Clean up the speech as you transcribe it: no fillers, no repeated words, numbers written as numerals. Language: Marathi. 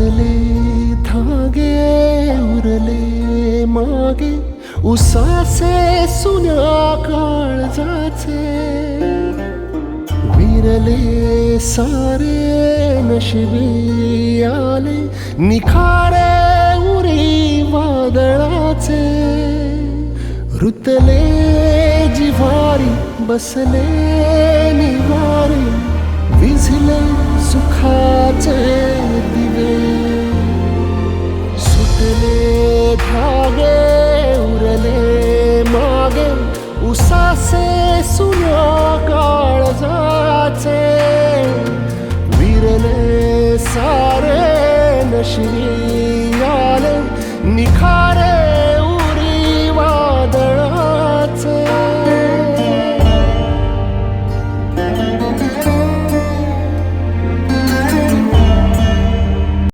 रुतले धागे उरले मागे उसासे सुन्या काळजाचे विरले सारे नशिबी आले निखारे उरी वादळाचे रुतले जिव्हारी बसले निवारे विझले सुखाचे दिवे सुटले धागे उरले मागे उसासे सुन्या काळजाचे विरले सारे नशिबी आले निखा